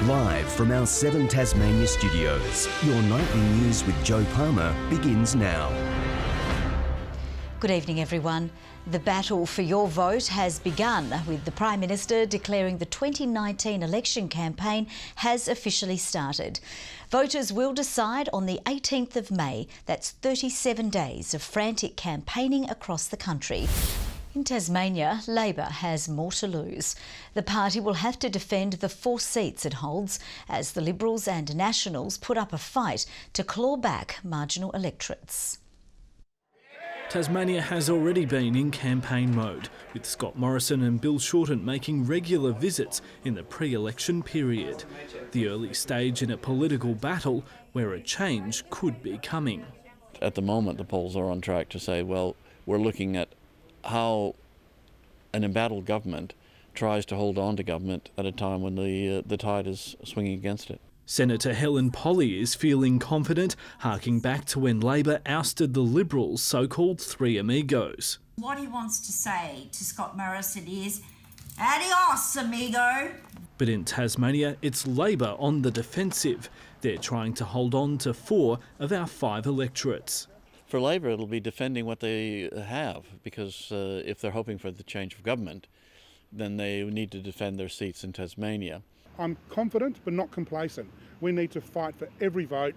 Live from our 7 Tasmania studios, your nightly news with Joe Palmer begins now. Good evening, everyone. The battle for your vote has begun, with the Prime Minister declaring the 2019 election campaign has officially started. Voters will decide on the 18th of May. That's 37 days of frantic campaigning across the country. In Tasmania, Labor has more to lose. The party will have to defend the 4 seats it holds as the Liberals and Nationals put up a fight to claw back marginal electorates. Tasmania has already been in campaign mode, with Scott Morrison and Bill Shorten making regular visits in the pre-election period. The early stage in a political battle where a change could be coming. At the moment, the polls are on track to say, well, we're looking at how an embattled government tries to hold on to government at a time when the tide is swinging against it. Senator Helen Polley is feeling confident, harking back to when Labor ousted the Liberals' so-called Three Amigos. What he wants to say to Scott Morrison is, adios, amigo. But in Tasmania, it's Labor on the defensive. They're trying to hold on to 4 of our 5 electorates. For Labor, it'll be defending what they have, because if they're hoping for the change of government, then they need to defend their seats in Tasmania. I'm confident but not complacent. We need to fight for every vote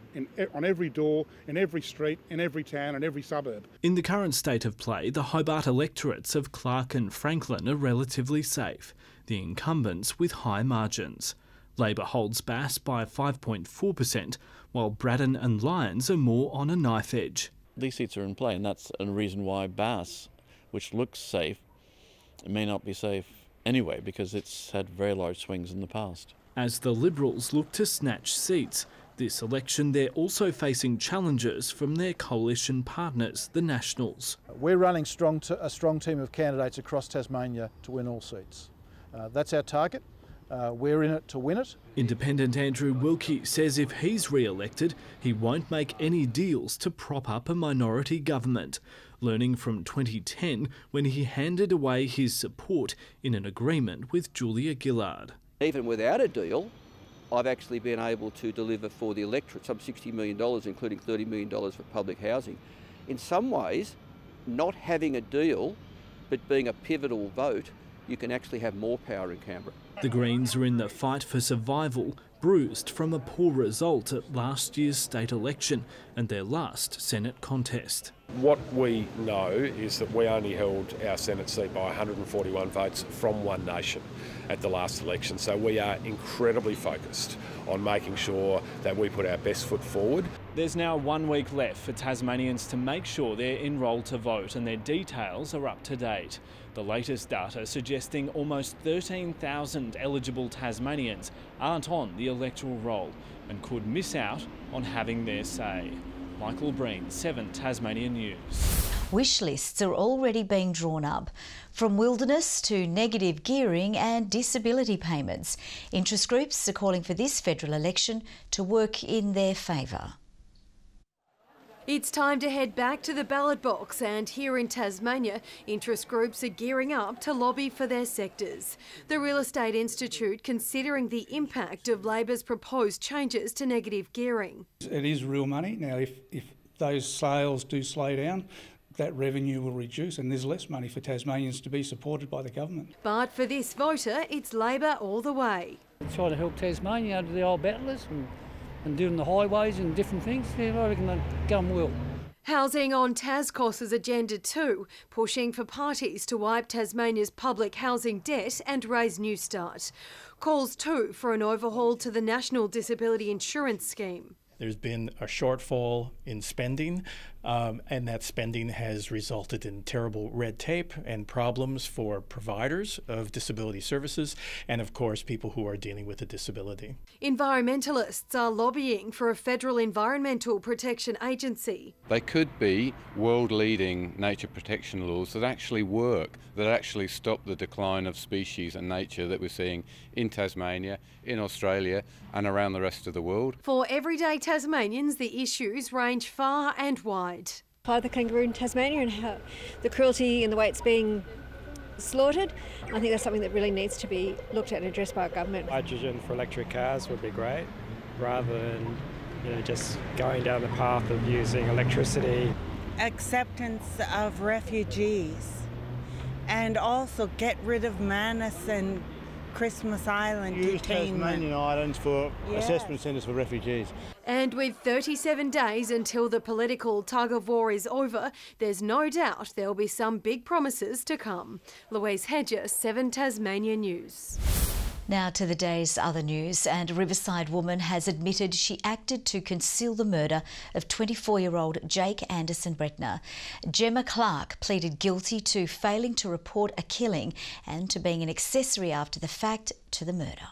on every door, in every street, in every town and every suburb. In the current state of play, the Hobart electorates of Clark and Franklin are relatively safe, the incumbents with high margins. Labor holds Bass by 5.4%, while Braddon and Lyons are more on a knife edge. These seats are in play, and that's a reason why Bass, which looks safe, may not be safe anyway, because it's had very large swings in the past. As the Liberals look to snatch seats, this election they're also facing challenges from their coalition partners, the Nationals. We're running a strong team of candidates across Tasmania to win all seats. That's our target. We're in it to win it. Independent Andrew Wilkie says if he's re-elected, he won't make any deals to prop up a minority government, learning from 2010 when he handed away his support in an agreement with Julia Gillard. Even without a deal, I've actually been able to deliver for the electorate some $60 million, including $30 million for public housing. In some ways, not having a deal, but being a pivotal vote, you can actually have more power in Canberra. The Greens are in the fight for survival, bruised from a poor result at last year's state election and their last Senate contest. What we know is that we only held our Senate seat by 141 votes from One Nation at the last election, so we are incredibly focused on making sure that we put our best foot forward. There's now 1 week left for Tasmanians to make sure they're enrolled to vote and their details are up to date. The latest data suggesting almost 13,000 eligible Tasmanians aren't on the electoral roll and could miss out on having their say. Michael Breen, 7 Tasmania News. Wish lists are already being drawn up, from wilderness to negative gearing and disability payments. Interest groups are calling for this federal election to work in their favour. It's time to head back to the ballot box, and here in Tasmania, interest groups are gearing up to lobby for their sectors. The Real Estate Institute considering the impact of Labor's proposed changes to negative gearing. It is real money. Now, if those sales do slow down, that revenue will reduce and there's less money for Tasmanians to be supported by the government. But for this voter, it's Labor all the way. Try to help Tasmania out of the old battlers and doing the highways and different things. Yeah, I reckon they'd go on well. Housing on TasCos's agenda too, pushing for parties to wipe Tasmania's public housing debt and raise Newstart. Calls too for an overhaul to the National Disability Insurance Scheme. There's been a shortfall in spending, and that spending has resulted in terrible red tape and problems for providers of disability services and, of course, people who are dealing with a disability. Environmentalists are lobbying for a federal environmental protection agency. They could be world-leading nature protection laws that actually work, that actually stop the decline of species and nature that we're seeing in Tasmania, in Australia and around the rest of the world. For everyday Tasmanians, the issues range far and wide. By the kangaroo in Tasmania and how the cruelty and the way it's being slaughtered. I think that's something that really needs to be looked at and addressed by our government. Hydrogen for electric cars would be great, rather than just going down the path of using electricity. Acceptance of refugees, and also get rid of Manus and Christmas Island Use detainment. Tasmanian Islands for assessment centres for refugees. And with 37 days until the political tug-of-war is over, there's no doubt there'll be some big promises to come. Louise Hedger, 7 Tasmania News. Now to the day's other news, and a Riverside woman has admitted she acted to conceal the murder of 24-year-old Jake Anderson Bretner. Gemma Clark pleaded guilty to failing to report a killing and to being an accessory after the fact to the murder.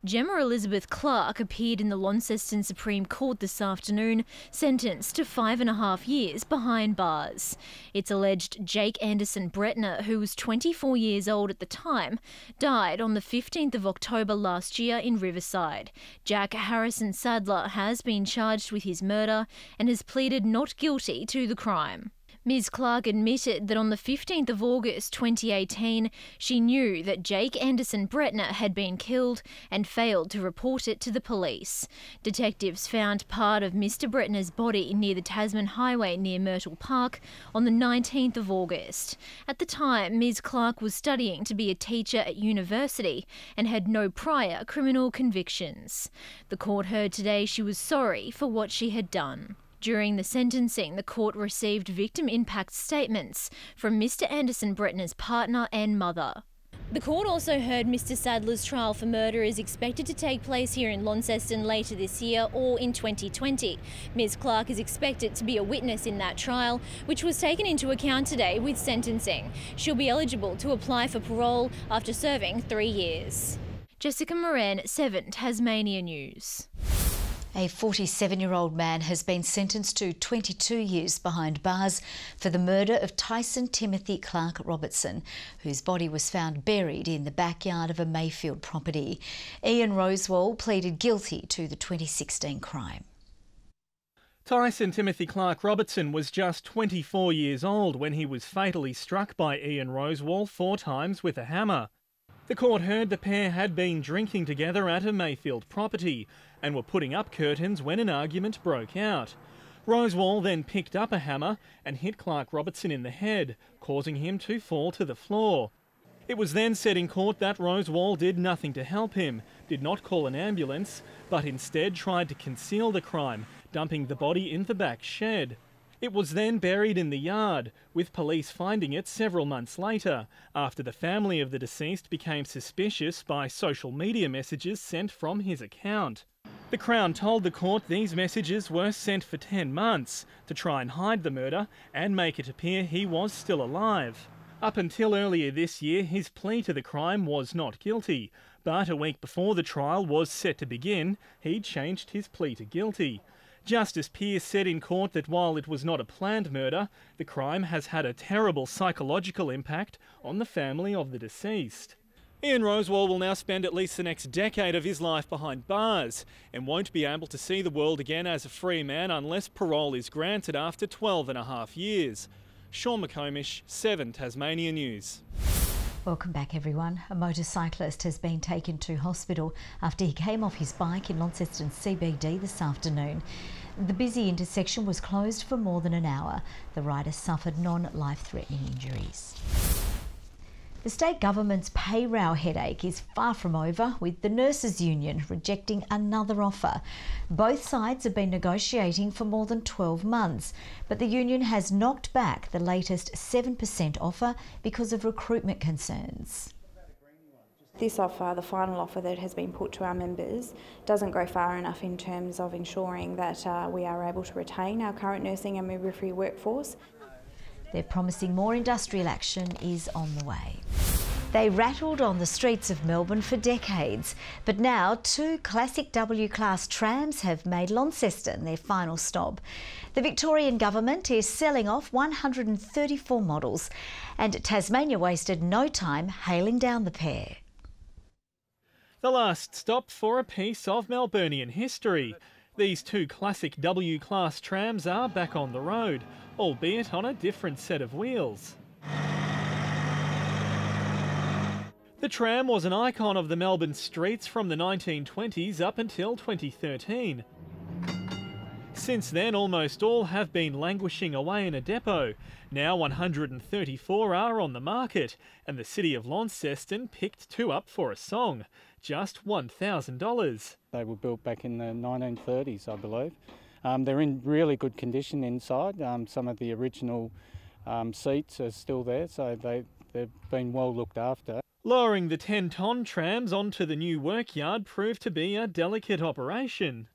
Gemma Elizabeth Clark appeared in the Launceston Supreme Court this afternoon, sentenced to 5.5 years behind bars. It's alleged Jake Anderson Bretner, who was 24 years old at the time, died on the 15th of October last year in Riverside. Jack Harrison Sadler has been charged with his murder and has pleaded not guilty to the crime. Ms Clark admitted that on the 15th of August 2018, she knew that Jake Anderson Bretner had been killed and failed to report it to the police. Detectives found part of Mr Bretner's body near the Tasman Highway near Myrtle Park on the 19th of August. At the time, Ms Clark was studying to be a teacher at university and had no prior criminal convictions. The court heard today she was sorry for what she had done. During the sentencing, the court received victim impact statements from Mr Anderson Bretner's partner and mother. The court also heard Mr Sadler's trial for murder is expected to take place here in Launceston later this year or in 2020. Ms Clark is expected to be a witness in that trial, which was taken into account today with sentencing. She'll be eligible to apply for parole after serving 3 years. Jessica Moran, 7 Tasmania News. A 47-year-old man has been sentenced to 22 years behind bars for the murder of Tyson Timothy Clark Robertson, whose body was found buried in the backyard of a Mayfield property. Ian Rosewall pleaded guilty to the 2016 crime. Tyson Timothy Clark Robertson was just 24 years old when he was fatally struck by Ian Rosewall 4 times with a hammer. The court heard the pair had been drinking together at a Mayfield property and were putting up curtains when an argument broke out. Rosewall then picked up a hammer and hit Clark Robertson in the head, causing him to fall to the floor. It was then said in court that Rosewall did nothing to help him, did not call an ambulance, but instead tried to conceal the crime, dumping the body in the back shed. It was then buried in the yard, with police finding it several months later, after the family of the deceased became suspicious by social media messages sent from his account. The Crown told the court these messages were sent for 10 months to try and hide the murder and make it appear he was still alive. Up until earlier this year, his plea to the crime was not guilty, but a week before the trial was set to begin, he changed his plea to guilty. Justice Pearce said in court that while it was not a planned murder, the crime has had a terrible psychological impact on the family of the deceased. Ian Rosewall will now spend at least the next decade of his life behind bars and won't be able to see the world again as a free man unless parole is granted after 12.5 years. Sean McComish, 7 Tasmania News. Welcome back, everyone. A motorcyclist has been taken to hospital after he came off his bike in Launceston CBD this afternoon. The busy intersection was closed for more than an hour. The rider suffered non-life-threatening injuries. The state government's pay row headache is far from over, with the Nurses Union rejecting another offer. Both sides have been negotiating for more than 12 months, but the union has knocked back the latest 7% offer because of recruitment concerns. This offer, the final offer that has been put to our members, doesn't go far enough in terms of ensuring that we are able to retain our current nursing and midwifery workforce. They're promising more industrial action is on the way. They rattled on the streets of Melbourne for decades, but now 2 classic W-class trams have made Launceston their final stop. The Victorian government is selling off 134 models, and Tasmania wasted no time hailing down the pair. The last stop for a piece of Melburnian history. These 2 classic W-class trams are back on the road, albeit on a different set of wheels. The tram was an icon of the Melbourne streets from the 1920s up until 2013. Since then, almost all have been languishing away in a depot. Now 134 are on the market, and the City of Launceston picked 2 up for a song. Just $1,000. They were built back in the 1930s, I believe. They're in really good condition inside. Some of the original seats are still there, so they've been well looked after. Lowering the 10-tonne trams onto the new workyard proved to be a delicate operation.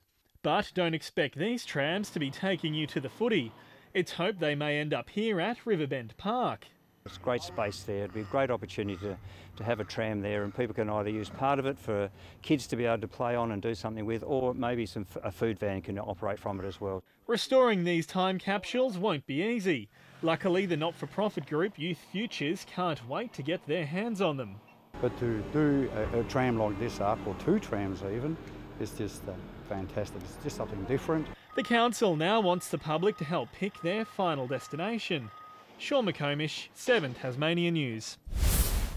But don't expect these trams to be taking you to the footy. It's hoped they may end up here at Riverbend Park. It's great space there. It'd be a great opportunity to have a tram there, and people can either use part of it for kids to be able to play on and do something with, or maybe a food van can operate from it as well. Restoring these time capsules won't be easy. Luckily, the not-for-profit group Youth Futures can't wait to get their hands on them. But to do a tram like this up, or 2 trams even, is just fantastic. It's just something different. The council now wants the public to help pick their final destination. Sean McComish, 7 Tasmania News.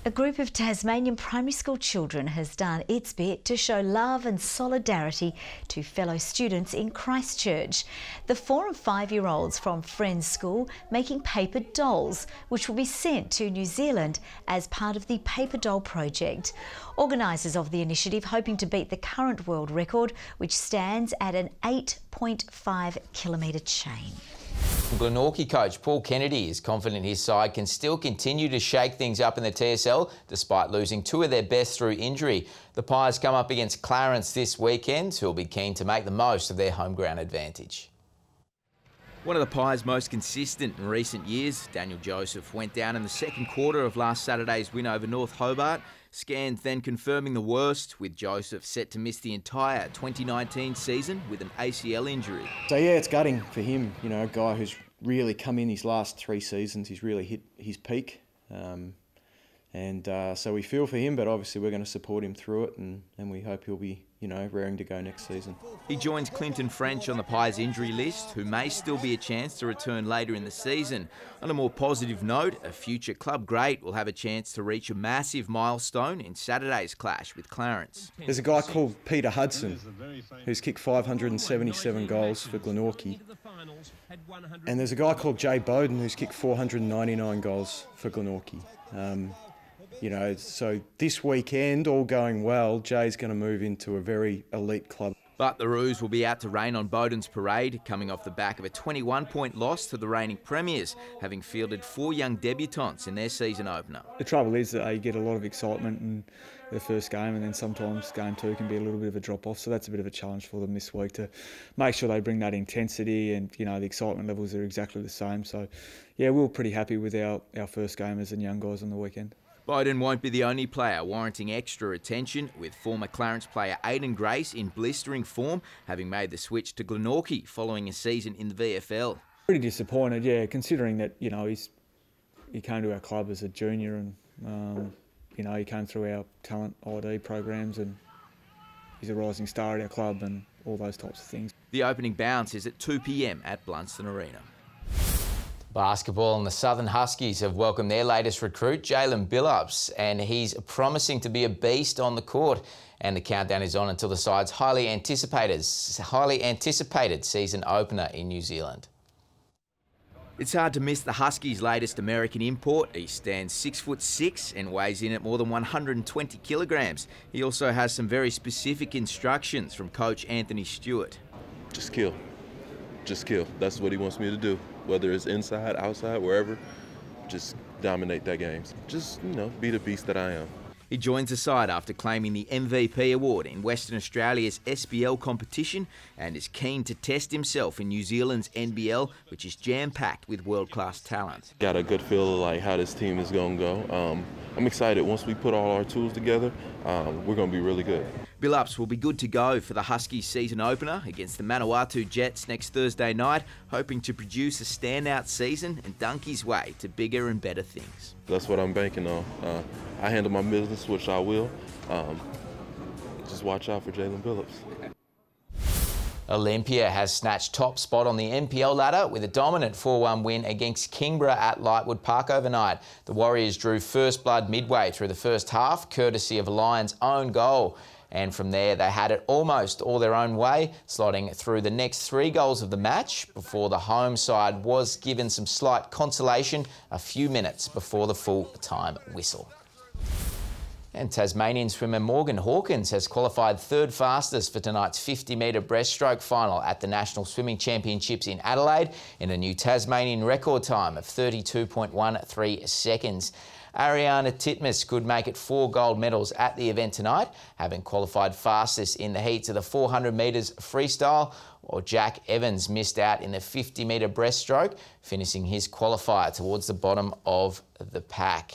A group of Tasmanian primary school children has done its bit to show love and solidarity to fellow students in Christchurch. The 4 and 5-year-olds from Friends School making paper dolls, which will be sent to New Zealand as part of the Paper Doll Project. Organisers of the initiative hoping to beat the current world record, which stands at an 8.5 kilometre chain. Glenorchy coach Paul Kennedy is confident his side can still continue to shake things up in the TSL despite losing 2 of their best through injury. The Pies come up against Clarence this weekend, who will be keen to make the most of their home ground advantage. One of the Pies' most consistent in recent years, Daniel Joseph, went down in the second quarter of last Saturday's win over North Hobart. Scans then confirming the worst, with Joseph set to miss the entire 2019 season with an ACL injury. So yeah, it's gutting for him, you know, a guy who's really come in his last 3 seasons, he's really hit his peak. So we feel for him, but obviously we're going to support him through it, and we hope he'll be, you know, raring to go next season. He joins Clinton French on the Pies injury list, who may still be a chance to return later in the season. On a more positive note, a future club great will have a chance to reach a massive milestone in Saturday's clash with Clarence. There's a guy called Peter Hudson who's kicked 577 goals for Glenorchy. And there's a guy called Jay Bowden who's kicked 499 goals for Glenorchy. You know, so this weekend, all going well, Jay's going to move into a very elite club. But the Roos will be out to rain on Bowden's parade, coming off the back of a 21-point loss to the reigning premiers, having fielded 4 young debutants in their season opener. The trouble is that you get a lot of excitement in the first game, and then sometimes game 2 can be a little bit of a drop-off, so that's a bit of a challenge for them this week to make sure they bring that intensity, and, you know, the excitement levels are exactly the same. So, yeah, we were pretty happy with our first gamers and young guys on the weekend. Bowden won't be the only player warranting extra attention, with former Clarence player Aidan Grace in blistering form, having made the switch to Glenorchy following a season in the VFL. Pretty disappointed, yeah, considering that, you know, he came to our club as a junior, and you know, he came through our talent ID programs, and he's a rising star at our club and all those types of things. The opening bounce is at 2 p.m. at Blunston Arena. Basketball and the Southern Huskies have welcomed their latest recruit, Jalen Billups, and he's promising to be a beast on the court. And the countdown is on until the side's highly anticipated season opener in New Zealand. It's hard to miss the Huskies' latest American import. He stands 6'6" and weighs in at more than 120 kilograms. He also has some very specific instructions from coach Anthony Stewart. Just kill. Just kill. That's what he wants me to do. Whether it's inside, outside, wherever, just dominate that game. Just, you know, be the beast that I am. He joins the side after claiming the MVP award in Western Australia's SBL competition and is keen to test himself in New Zealand's NBL, which is jam-packed with world-class talent. Got a good feel of like how this team is going to go. I'm excited. Once we put all our tools together, we're going to be really good. Billups will be good to go for the Huskies season opener against the Manawatu Jets next Thursday night, hoping to produce a standout season and dunk his way to bigger and better things. That's what I'm banking on. I handle my business, which I will. Just watch out for Jalen Billups. Olympia has snatched top spot on the NPL ladder with a dominant 4-1 win against Kingborough at Lightwood Park overnight. The Warriors drew first blood midway through the first half, courtesy of Lyon's own goal. And from there, they had it almost all their own way, slotting through the next 3 goals of the match before the home side was given some slight consolation a few minutes before the full-time whistle. And Tasmanian swimmer Morgan Hawkins has qualified 3rd fastest for tonight's 50-metre breaststroke final at the National Swimming Championships in Adelaide in a new Tasmanian record time of 32.13 seconds. Ariana Titmus could make it 4 gold medals at the event tonight, having qualified fastest in the heats of the 400 metres freestyle, while Jack Evans missed out in the 50-metre breaststroke, finishing his qualifier towards the bottom of the pack.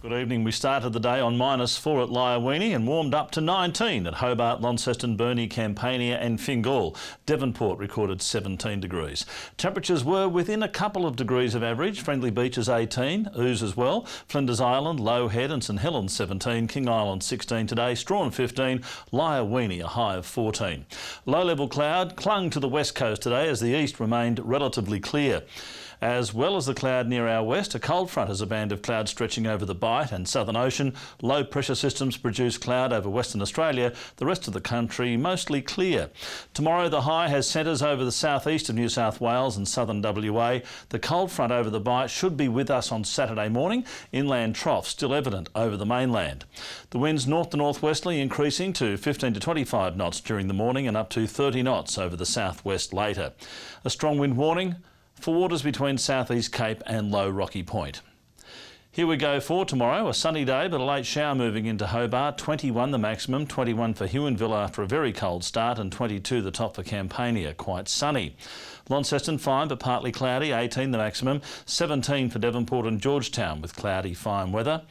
Good evening. We started the day on -4 at Lyawini and warmed up to 19 at Hobart, Launceston, Burnie, Campania and Fingal. Devonport recorded 17 degrees. Temperatures were within a couple of degrees of average. Friendly Beaches 18, Ouse as well. Flinders Island, Low Head and St Helens 17, King Island 16 today, Strawn 15, Lyawini a high of 14. Low-level cloud clung to the west coast today as the east remained relatively clear. As well as the cloud near our west, a cold front has a band of cloud stretching over the Bight and Southern Ocean. Low pressure systems produce cloud over Western Australia. The rest of the country mostly clear. Tomorrow the high has centres over the southeast of New South Wales and southern WA. The cold front over the Bight should be with us on Saturday morning. Inland trough still evident over the mainland. The winds north to northwesterly increasing to 15 to 25 knots during the morning and up to 30 knots over the southwest later. A strong wind warning for waters between Southeast Cape and Low Rocky Point. Here we go for tomorrow, a sunny day but a late shower moving into Hobart, 21 the maximum, 21 for Huonville after a very cold start and 22 the top for Campania, quite sunny. Launceston fine but partly cloudy, 18 the maximum, 17 for Devonport and Georgetown with cloudy fine weather.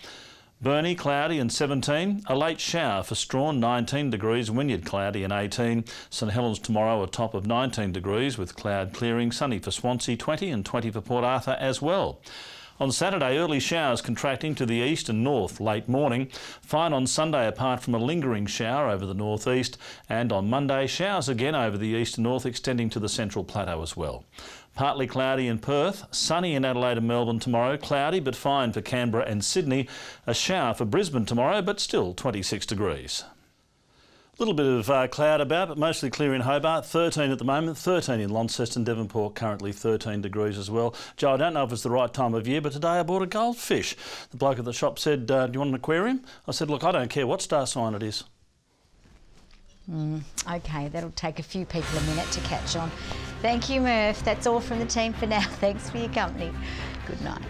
Burnie cloudy and 17, a late shower for Strawn 19 degrees, Wynyard cloudy and 18, St Helens tomorrow a top of 19 degrees with cloud clearing, sunny for Swansea 20 and 20 for Port Arthur as well. On Saturday, early showers contracting to the east and north late morning. Fine on Sunday apart from a lingering shower over the northeast, and on Monday showers again over the east and north extending to the central plateau as well. Partly cloudy in Perth, sunny in Adelaide and Melbourne tomorrow, cloudy but fine for Canberra and Sydney, a shower for Brisbane tomorrow but still 26 degrees. A little bit of cloud about, but mostly clear in Hobart, 13 at the moment, 13 in Launceston, Devonport currently 13 degrees as well. Joe, I don't know if it's the right time of year, but today I bought a goldfish. The bloke at the shop said, do you want an aquarium? I said, look, I don't care what star sign it is. OK, that'll take a few people a minute to catch on. Thank you, Murph. That's all from the team for now. Thanks for your company. Good night.